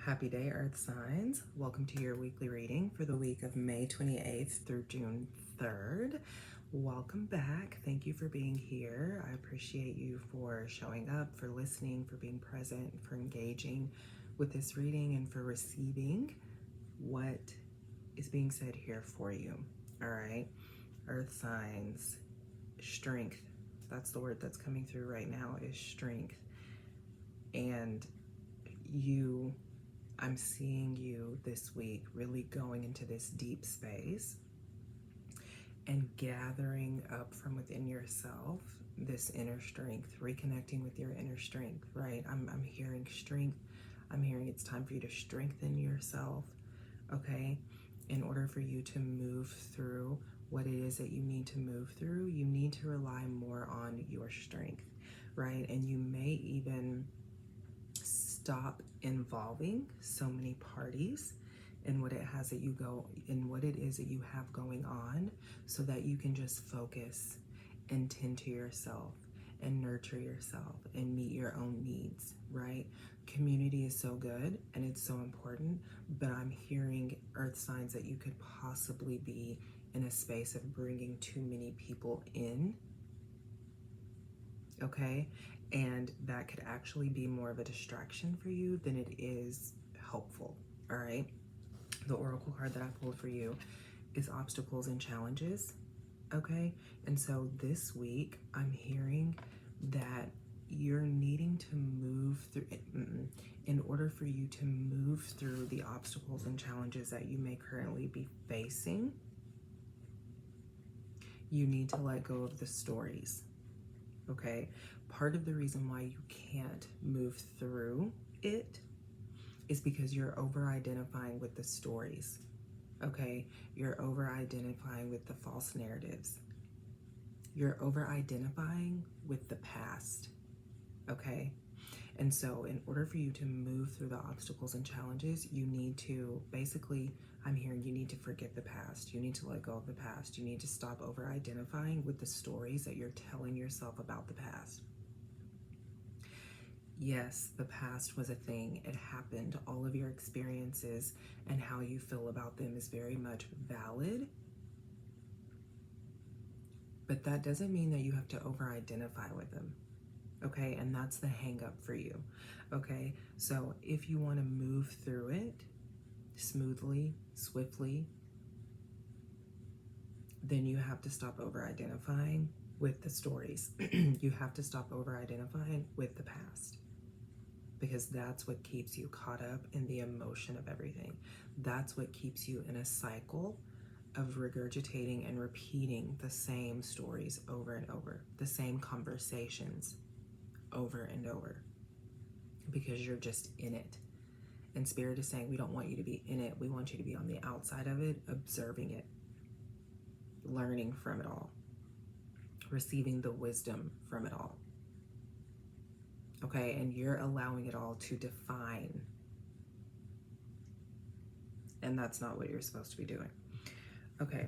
Happy day, Earth signs. Welcome to your weekly reading for the week of May 28th through June 3rd. Welcome back. Thank you for being here. I appreciate you for showing up, for listening, for being present, for engaging with this reading, and for receiving what is being said here for you. All right. Earth signs, strength. That's the word that's coming through right now, is strength. And I'm seeing you this week really going into this deep space and gathering up from within yourself this inner strength, reconnecting with your inner strength, right? I'm hearing strength. I'm hearing it's time for you to strengthen yourself, okay? In order for you to move through what it is that you need to move through, you need to rely more on your strength, right? And you may even stop involving so many parties in what it has that what it is that you have going on, so that you can just focus and tend to yourself and nurture yourself and meet your own needs, right? Community is so good and it's so important, but I'm hearing earth signs that you could possibly be in a space of bringing too many people in, okay? And that could actually be more of a distraction for you than it is helpful, all right? The oracle card that I pulled for you is obstacles and challenges, okay? And so this week, I'm hearing that you're needing to move through, in order for you to move through the obstacles and challenges that you may currently be facing, you need to let go of the stories. Okay, part of the reason why you can't move through it is because you're over-identifying with the stories, okay? You're over-identifying with the false narratives. You're over-identifying with the past, okay? And so in order for you to move through the obstacles and challenges, you need to basically, I'm hearing you need to forget the past. You need to let go of the past. You need to stop over-identifying with the stories that you're telling yourself about the past. Yes, the past was a thing. It happened. All of your experiences and how you feel about them is very much valid. But that doesn't mean that you have to over-identify with them. Okay, and that's the hang up for you. Okay, so if you want to move through it smoothly, swiftly, then you have to stop over-identifying with the stories. You have to stop over-identifying with the past, because that's what keeps you caught up in the emotion of everything. That's what keeps you in a cycle of regurgitating and repeating the same stories over and over, the same conversations over and over, because you're just in it. And Spirit is saying, we don't want you to be in it. We want you to be on the outside of it, observing it, learning from it all, receiving the wisdom from it all. Okay, and you're allowing it all to define. And that's not what you're supposed to be doing. Okay.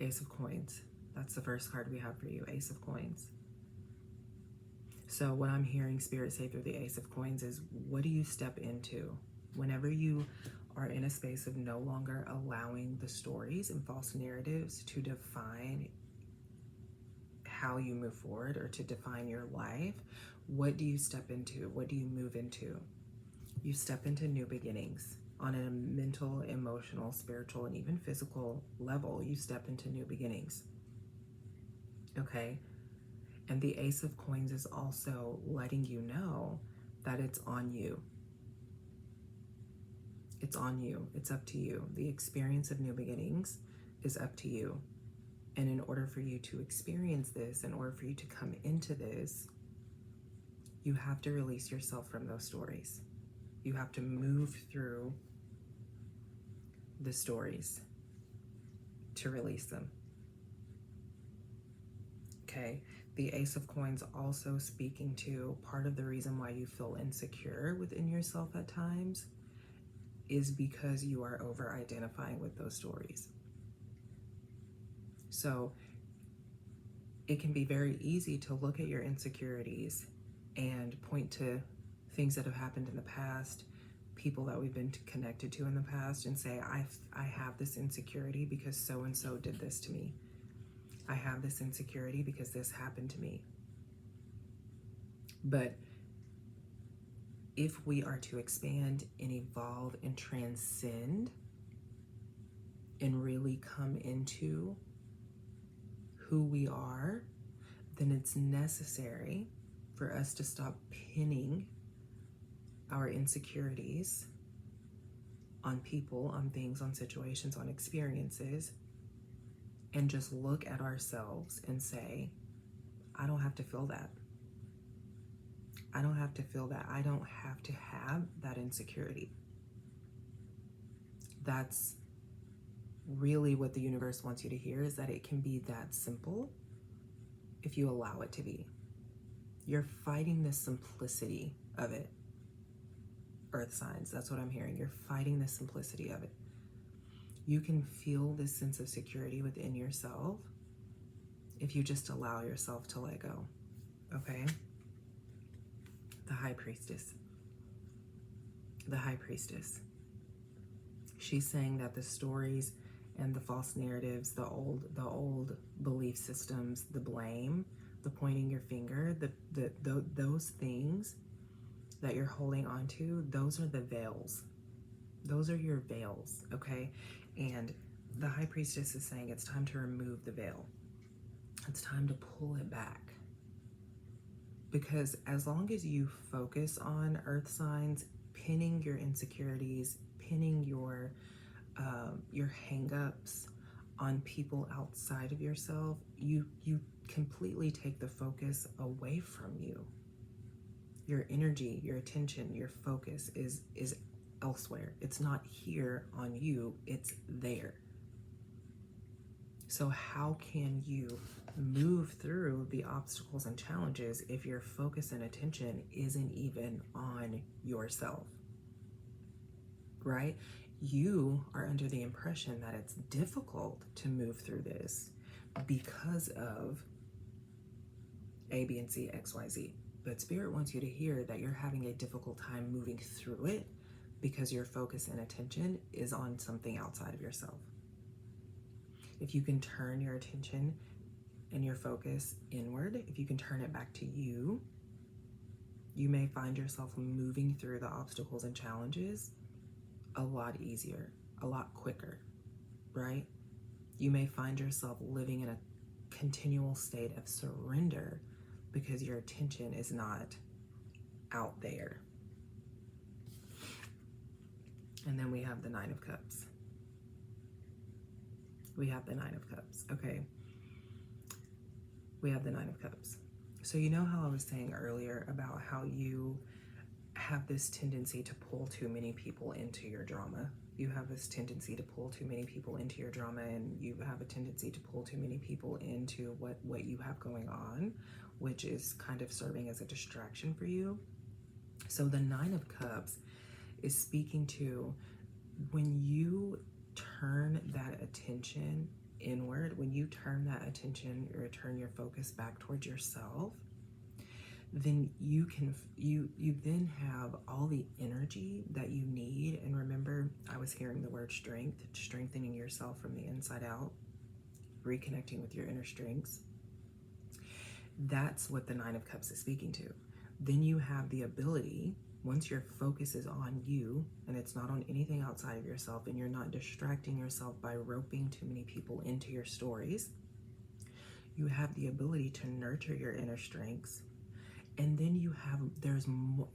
Ace of Coins. That's the first card we have for you, Ace of Coins. So what I'm hearing Spirit say through the Ace of Coins is, what do you step into? Whenever you are in a space of no longer allowing the stories and false narratives to define how you move forward or to define your life, what do you step into? What do you move into? You step into new beginnings. On a mental, emotional, spiritual, and even physical level, you step into new beginnings. Okay? And the Ace of Coins is also letting you know that it's on you. It's on you. It's up to you. The experience of new beginnings is up to you. And in order for you to experience this, in order for you to come into this, you have to release yourself from those stories. You have to move through the stories to release them. Okay, the Ace of Coins also speaking to part of the reason why you feel insecure within yourself at times is because you are over-identifying with those stories. So it can be very easy to look at your insecurities and point to things that have happened in the past, people that we've been connected to in the past, and say, I have this insecurity because so and so did this to me. I have this insecurity because this happened to me. But if we are to expand and evolve and transcend and really come into who we are, then it's necessary for us to stop pinning our insecurities on people, on things, on situations, on experiences, and just look at ourselves and say, I don't have to feel that. I don't have to feel that. I don't have to have that insecurity. That's really what the universe wants you to hear, is that it can be that simple if you allow it to be. You're fighting the simplicity of it. Earth signs, that's what I'm hearing. You're fighting the simplicity of it. You can feel this sense of security within yourself if you just allow yourself to let go. Okay? The High Priestess. The High Priestess. She's saying that the stories and the false narratives, the old belief systems, the blame, the pointing your finger, those things that you're holding on to, those are the veils. Those are your veils, okay? And the High Priestess is saying it's time to remove the veil. It's time to pull it back. Because as long as you focus on earth signs, pinning your insecurities, pinning your hang-ups on people outside of yourself, you completely take the focus away from you. Your energy, your attention, your focus is elsewhere. It's not here on you, it's there. So how can you move through the obstacles and challenges if your focus and attention isn't even on yourself? Right? You are under the impression that it's difficult to move through this because of A, B, and C, X, Y, Z. But Spirit wants you to hear that you're having a difficult time moving through it because your focus and attention is on something outside of yourself. If you can turn your attention and your focus inward, if you can turn it back to you, you may find yourself moving through the obstacles and challenges a lot easier, a lot quicker, right? You may find yourself living in a continual state of surrender because your attention is not out there. And then we have the Nine of Cups. We have the Nine of Cups, okay? We have the Nine of Cups. So you know how I was saying earlier about how you have this tendency to pull too many people into your drama. You have this tendency to pull too many people into your drama, and you have a tendency to pull too many people into what you have going on, which is kind of serving as a distraction for you. So the Nine of Cups is speaking to when you turn that attention inward, when you turn that attention or turn your focus back towards yourself, then you then have all the energy that you need. And remember, I was hearing the word strength, strengthening yourself from the inside out, reconnecting with your inner strengths. That's what the Nine of Cups is speaking to. Then you have the ability, once your focus is on you and it's not on anything outside of yourself, and you're not distracting yourself by roping too many people into your stories, you have the ability to nurture your inner strengths. And then there's more,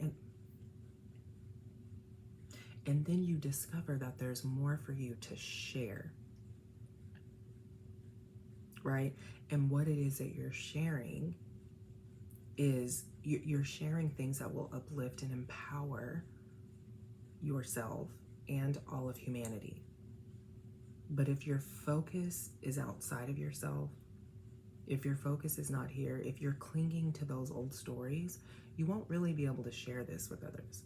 and then you discover that there's more for you to share, right? And what it is that you're sharing is you're sharing things that will uplift and empower yourself and all of humanity. But if your focus is outside of yourself, if your focus is not here, if you're clinging to those old stories, you won't really be able to share this with others.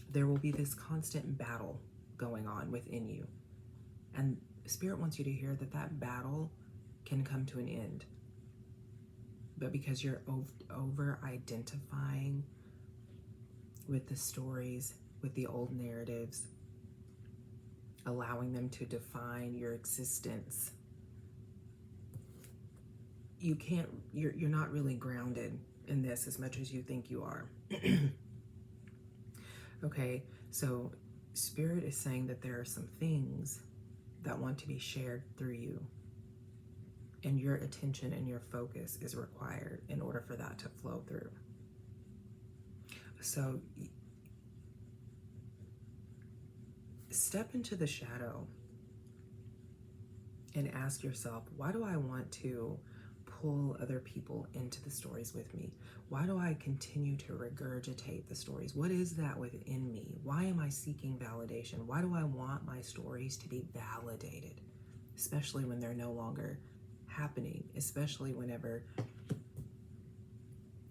There will be this constant battle going on within you. And Spirit wants you to hear that that battle can come to an end. But because you're over-identifying with the stories, with the old narratives, allowing them to define your existence. You're not really grounded in this as much as you think you are. Okay, so Spirit is saying that there are some things that want to be shared through you, and your attention and your focus is required in order for that to flow through. So step into the shadow and ask yourself, why do I want to pull other people into the stories with me? Why do I continue to regurgitate the stories? What is that within me? Why am I seeking validation? Why do I want my stories to be validated? Especially when they're no longer happening, especially whenever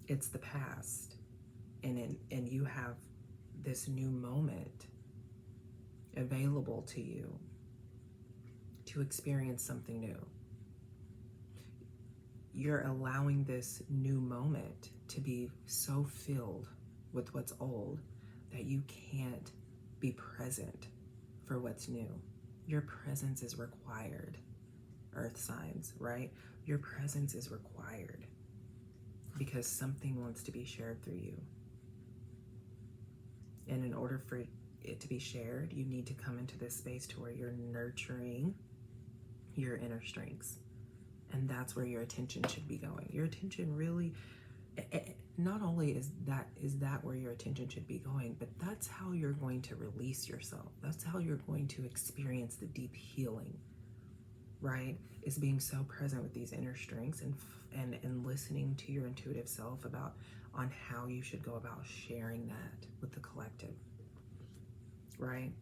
it's the past and you have this new moment available to you to experience something new. You're allowing this new moment to be so filled with what's old that you can't be present for what's new. Your presence is required, earth signs, right? Your presence is required because something wants to be shared through you. And in order for it to be shared, you need to come into this space to where you're nurturing your inner strengths. And that's where your attention should be going. Your attention really, not only is that where your attention should be going, but that's how you're going to release yourself. That's how you're going to experience the deep healing, right? Is being so present with these inner strengths and listening to your intuitive self on how you should go about sharing that with the collective, right?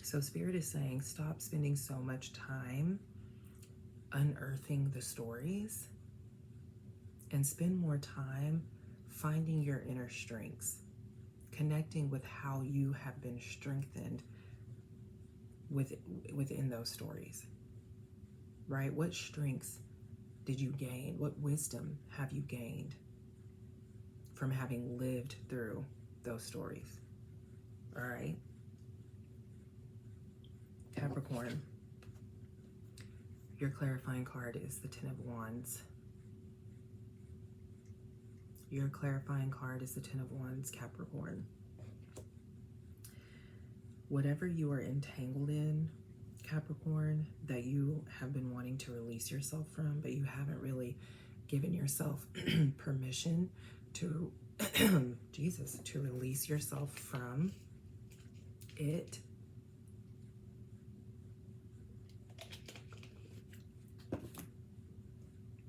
So Spirit is saying, stop spending so much time unearthing the stories and spend more time finding your inner strengths, connecting with how you have been strengthened within those stories, right? What strengths did you gain? What wisdom have you gained from having lived through those stories? All right. Capricorn, your clarifying card is the Ten of Wands. Your clarifying card is the Ten of Wands, Capricorn. Whatever you are entangled in, Capricorn, that you have been wanting to release yourself from, but you haven't really given yourself permission to, to release yourself from it.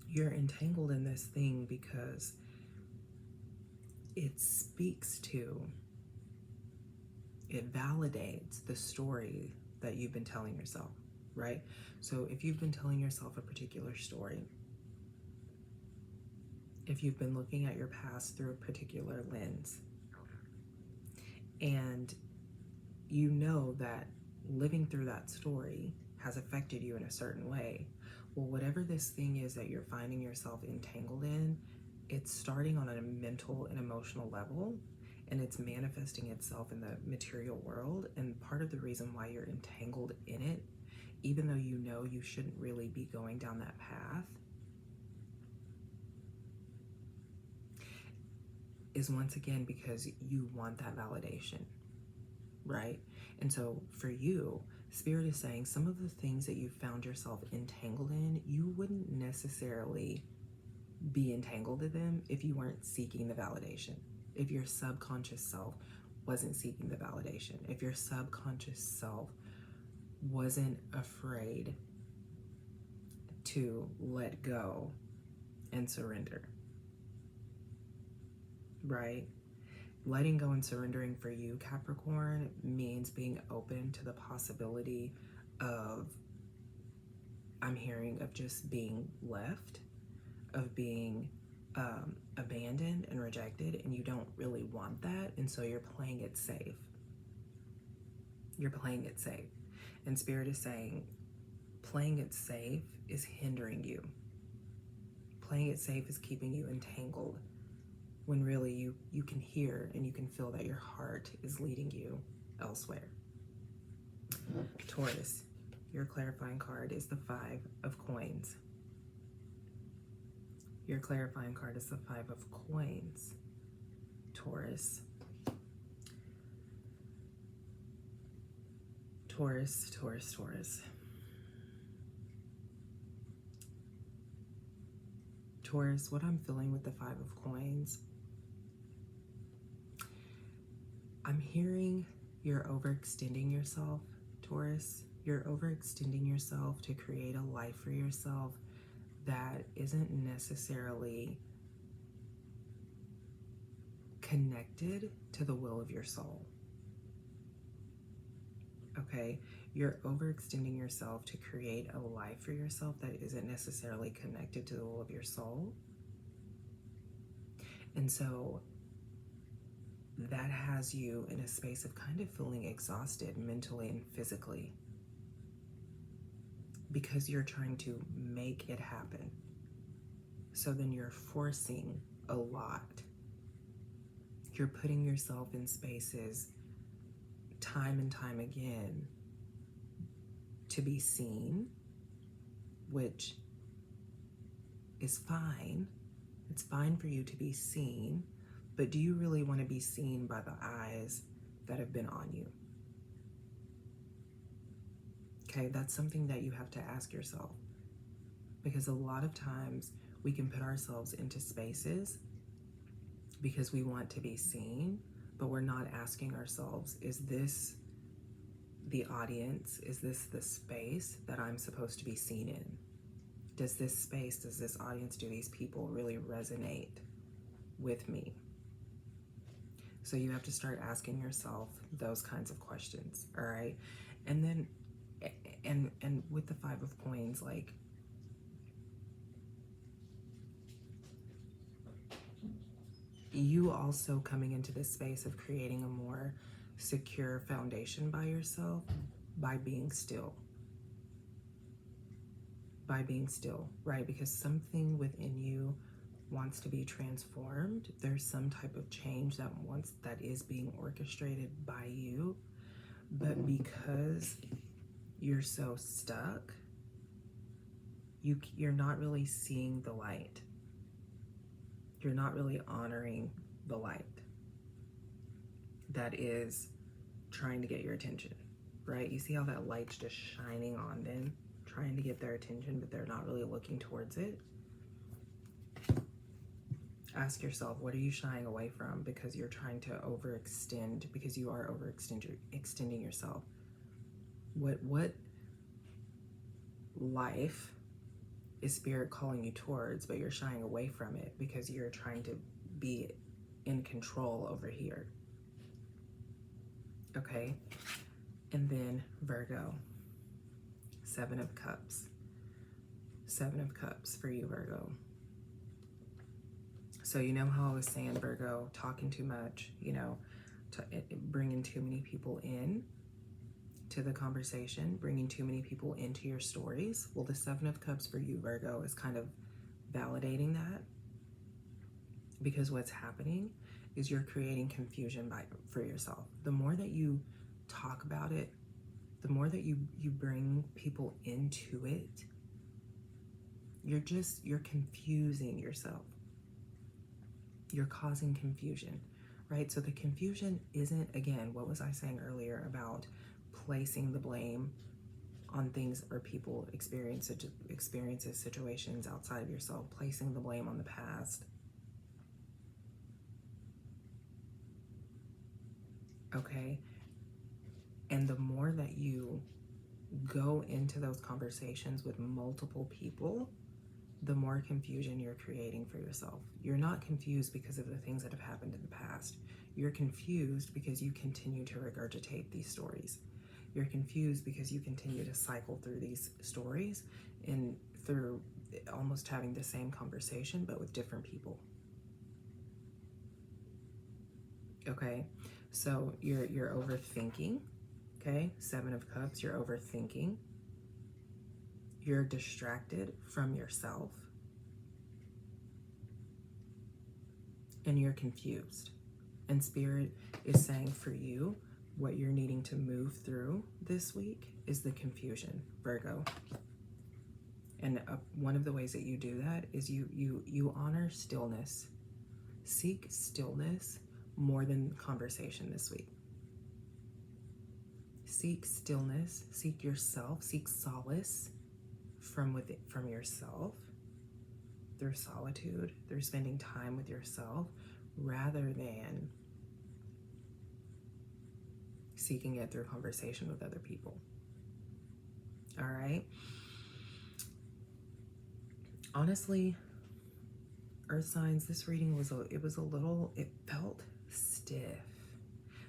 You're entangled in this thing because it speaks to, it validates the story that you've been telling yourself, right? So if you've been telling yourself a particular story, if you've been looking at your past through a particular lens, and you know that living through that story has affected you in a certain way, well, whatever this thing is that you're finding yourself entangled in, it's starting on a mental and emotional level, and it's manifesting itself in the material world. And part of the reason why you're entangled in it, even though you know you shouldn't really be going down that path, is once again because you want that validation, right? And so for you, Spirit is saying some of the things that you found yourself entangled in, you wouldn't necessarily be entangled in them if you weren't seeking the validation. If your subconscious self wasn't seeking the validation. If your subconscious self wasn't afraid to let go and surrender, right? Letting go and surrendering for you, Capricorn, means being open to the possibility of, I'm hearing, of just being left, of being abandoned and rejected, and you don't really want that, and so you're playing it safe. You're playing it safe. And Spirit is saying, playing it safe is hindering you. Playing it safe is keeping you entangled when really you can hear and you can feel that your heart is leading you elsewhere. Taurus, your clarifying card is the Five of Coins. Your clarifying card is the Five of Coins, Taurus. Taurus, Taurus, Taurus. Taurus, what I'm feeling with the Five of Coins, I'm hearing you're overextending yourself, Taurus. You're overextending yourself to create a life for yourself that isn't necessarily connected to the will of your soul. Okay? You're overextending yourself to create a life for yourself that isn't necessarily connected to the will of your soul. And so that has you in a space of kind of feeling exhausted mentally and physically because you're trying to make it happen. So then you're forcing a lot. You're putting yourself in spaces time and time again to be seen, which is fine. It's fine for you to be seen, but do you really want to be seen by the eyes that have been on you? Okay, that's something that you have to ask yourself, because a lot of times we can put ourselves into spaces because we want to be seen, but we're not asking ourselves, is this the audience? Is this the space that I'm supposed to be seen in? Does this space, does this audience, do these people really resonate with me? So you have to start asking yourself those kinds of questions, all right? And then, and with the Five of Coins, like, you also coming into this space of creating a more secure foundation by yourself by being still. By being still, right? Because something within you wants to be transformed. There's some type of change that is being orchestrated by you, but because you're so stuck, you're not really seeing the light. You're not really honoring the light that is trying to get your attention, right? You see how that light's just shining on them, trying to get their attention, but they're not really looking towards it. Ask yourself, what are you shying away from because you're trying to overextend, because you are extending yourself? What life is Spirit calling you towards, but you're shying away from it because you're trying to be in control over here? Okay? And then Virgo, Seven of Cups. Seven of Cups for you, Virgo. So you know how I was saying, Virgo, talking too much, you know, bringing too many people in to the conversation, bringing too many people into your stories. Well, the Seven of Cups for you, Virgo, is kind of validating that, because what's happening is you're creating confusion for yourself. The more that you talk about it, the more that you bring people into it, you're confusing yourself. You're causing confusion, right? So the confusion isn't, again, what was I saying earlier about placing the blame on things or people, experiences, situations outside of yourself, placing the blame on the past. Okay? And the more that you go into those conversations with multiple people, the more confusion you're creating for yourself. You're not confused because of the things that have happened in the past. You're confused because you continue to regurgitate these stories. You're confused because you continue to cycle through these stories and through almost having the same conversation, but with different people. Okay, so you're overthinking. Okay, Seven of Cups, you're overthinking. You're distracted from yourself. and you're confused. And Spirit is saying for you, what you're needing to move through this week is the confusion, Virgo. And one of the ways that you do that is you honor stillness. Seek stillness more than conversation this week. Seek stillness, seek yourself, seek solace from yourself through solitude, through spending time with yourself, rather than seeking it through conversation with other people. All right? Honestly, Earth signs, this reading it felt stiff.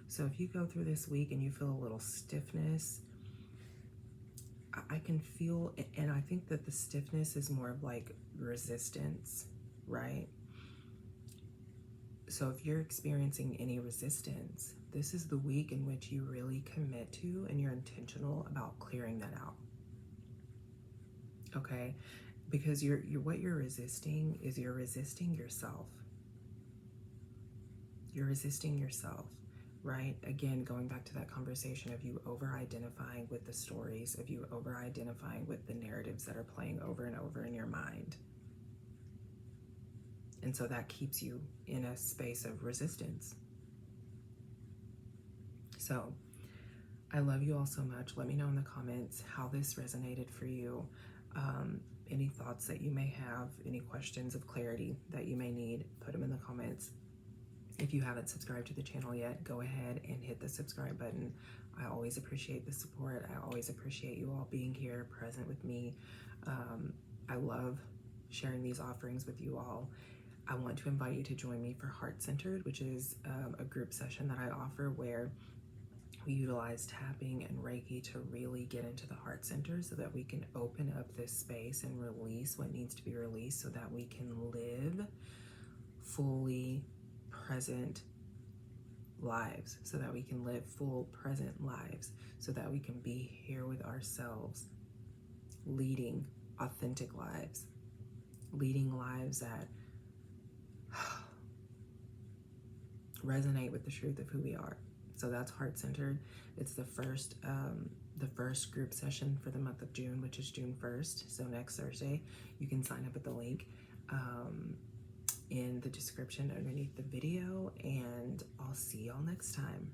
So if you go through this week and you feel a little stiffness, I can feel, and I think that the stiffness is more of like resistance, right? So if you're experiencing any resistance, this is the week in which you really commit to and you're intentional about clearing that out. Okay? Because what you're resisting is you're resisting yourself. You're resisting yourself, right? Again, going back to that conversation of you over-identifying with the stories, of you over-identifying with the narratives that are playing over and over in your mind. And so that keeps you in a space of resistance. So I love you all so much. Let me know in the comments how this resonated for you. Any thoughts that you may have, any questions of clarity that you may need, put them in the comments. If you haven't subscribed to the channel yet, go ahead and hit the subscribe button. I always appreciate the support. I always appreciate you all being here, present with me. I love sharing these offerings with you all. I want to invite you to join me for Heart Centered, which is a group session that I offer where we utilize tapping and Reiki to really get into the heart center so that we can open up this space and release what needs to be released so that we can live fully present lives, so that we can live full present lives, so that we can be here with ourselves, leading authentic lives, leading lives that resonate with the truth of who we are. So that's Heart Centered. It's the first group session for the month of June, which is June 1st. So next Thursday, you can sign up at the link in the description underneath the video, and I'll see y'all next time.